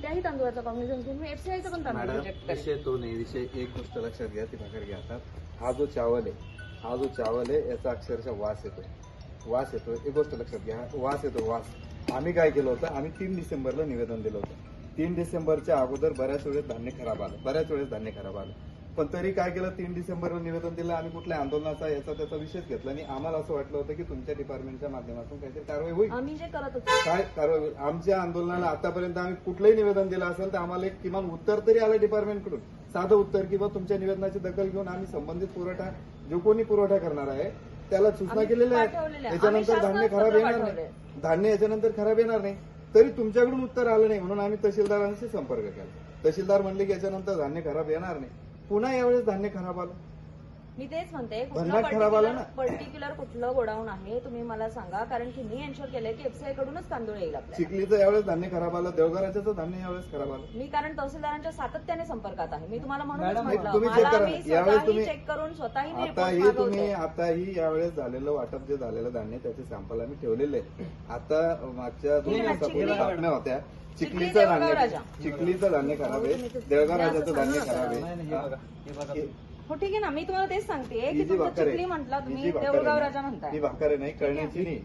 कोणत्याही तांदूळाचा कॉम्बिनेशन घेऊन मी एफसीआयचा पण तांदूळ रिजेक्ट करेन. विषय तो नाही, विषय एक गोष्ट लक्षात घ्या, ती भाकर घ्या. आता हा जो चावल आहे याचा अक्षरशः वास येतोय. एक गोष्ट लक्षात घ्या, वास येतो. आम्ही काय केलं होतं, आम्ही 3 डिसेंबरला निवेदन दिलं होतं. 3 डिसेंबरच्या अगोदर बऱ्याच वेळेस धान्य खराब आलं. पण तरी काय केलं, 3 डिसेंबरला निवेदन दिलं. आम्ही कुठल्या आंदोलनाचा त्याचा विषयच घेतला आणि आम्हाला असं वाटलं होतं की तुमच्या डिपार्टमेंटच्या माध्यमातून काहीतरी कारवाई होईल. आम्ही जे करत होतो काय कारवाई होईल? आमच्या आंदोलनाला आतापर्यंत आम्ही कुठलंही निवेदन दिलं असेल तर आम्हाला एक किमान उत्तर तरी आलं डिपार्टमेंटकडून, साधं उत्तर, किंवा तुमच्या निवेदनाची दखल घेऊन आम्ही संबंधित पुरवठा जो कोणी पुरवठा करणार आहे त्याला सूचना केलेल्या आहेत. याच्यानंतर धान्य याच्यानंतर खराब येणार नाही. तरी तुमच्याकडून उत्तर आलं नाही म्हणून आम्ही तहसीलदारांशी संपर्क केला. तहसीलदार म्हणले की याच्यानंतर धान्य खराब येणार नाही. पुन्हा यावेळेस धान्य खराब आलं. मी तेच म्हणते, भन्नाट खराब आलं ना. पर्टिक्युलर कुठलं गोडाऊन आहे तुम्ही मला सांगा, कारण की मी एन्शुअर केलंय की एफसीआय कडूनच तांदूळ येईल आपल्याला. चिखलीचं यावेळेस धान्य खराब आलं, देवघराचं धान्य यावेळेस खराब आलं. मी कारण तहसीलदारांच्या सातत्याने संपर्कात आहे. मी तुम्हाला म्हणून तुम्ही म्हटलं, चेक मला करा. मी यावेळेस स्वतःही तुम्ही चेक करून स्वतःही मी आताही report तुम्ही मागवते. आताही यावेळेस झालेलं वाटप जे झालेलं धान्य त्याचे सॅम्पल आम्ही ठेवले. आता मागच्या 2 दिवसापूर्वी बातम्या होत्या चिखलीचं धान्य खराब आहे, देवघर राजाचं धान्य खराब आहे. हो ठीक आहे ना, मी तुम्हाला तेच सांगते की तुमचं चिखली म्हटलं, तुम्ही देऊळगाव राजा म्हणताय. ही भाकर नाही, कळण्याची नाही,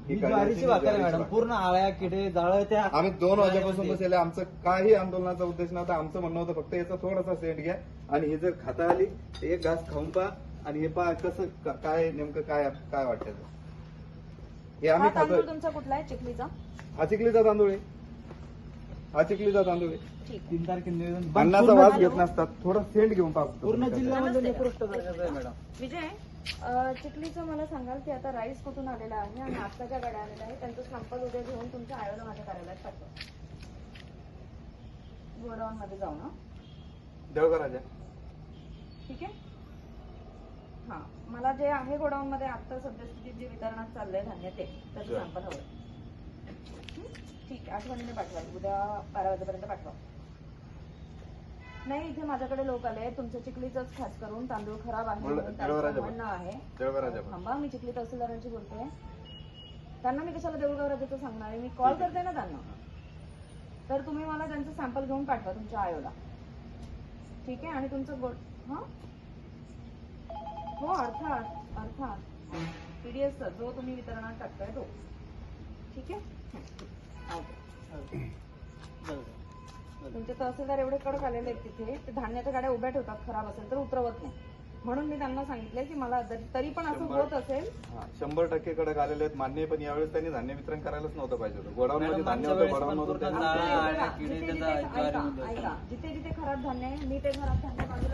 ही ज्वारीची भाकर आहे मॅडम. पूर्ण आळ्या किडे जाळ त्या आम्ही 2 वाजेपासून बसलेले. आमचं काही आंदोलनाचा उद्देश नव्हता. आमचं म्हणणं होतं फक्त याचा थोडासा सेंट घ्या आणि ही जर खाता आली तर एक घास खाऊन पहा आणि हे पहा कसं काय नेमकं काय वाटतं हे आम्ही हा तांदूळ खातोय. तुमचा कुठला आहे चिखलीचा? हा चिखलीचा तांदूळ आहे. 3 तारखेला निवेदन अन्नाचा वास घेत नसतात. थोडा सेंट घेऊन पहा. पूर्ण जिल्ह्यामध्ये निकृष्ट दर्जाचं आहे मॅडम. विजय, चिखलीचं मला सांगाल की आता राईस कुठून आलेला आहे आणि नाश्त्याच्या गाड्या आलेल्या आहे, त्यांचं सॅम्पल उद्या घेऊन तुमच्या आयोला माझ्या कार्यालयात पाठवा. गोडाऊन मध्ये जाऊ ना, देवघर राजा. ठीक आहे. हा, मला जे आहे गोडाऊन मध्ये आता सद्यस्थितीत जे वितरणात चाललंय धान्य त्याचं सॅम्पल हवं. ठीक आहे, आठवणीने पाठवा. उद्या 12 वाजेपर्यंत पाठवा. नाही, इथे माझ्याकडे लोक आले, तुमच्या चिखलीचंच खास करून तांदूळ खराब आहे म्हणणं आहे. थांबा, मी चिखली तहसीलदारांशी बोलते. त्यांना मी कशाला देऊळगाव राजाचं सांगणार आहे, मी कॉल करते ना त्यांना. तर तुम्ही मला त्यांचं सॅम्पल घेऊन पाठवा तुमच्या आयोला, ठीक आहे. आणि तुमचं हो अर्थात पीडीएस जो तुम्ही वितरणात टाकताय तो, ठीक आहे. तुमचे तहसीलदार एवढे कडक आलेले आहेत तिथे, ते धान्याच्या गाड्या उभ्या ठेवतात, खराब असेल तर उतरवत नाही. म्हणून मी त्यांना सांगितलंय की मला तरी पण असं होत असेल. 100% कडक आलेले आहेत, मान्य. पण यावेळेस त्यांनी धान्य वितरण करायलाच नव्हतं पाहिजे होतं. गोडाऊन मध्ये धान्य होतं, गोडाऊन मधून जिथे जिथे खराब धान्य आहे मी ते खराब धान्य बाजूला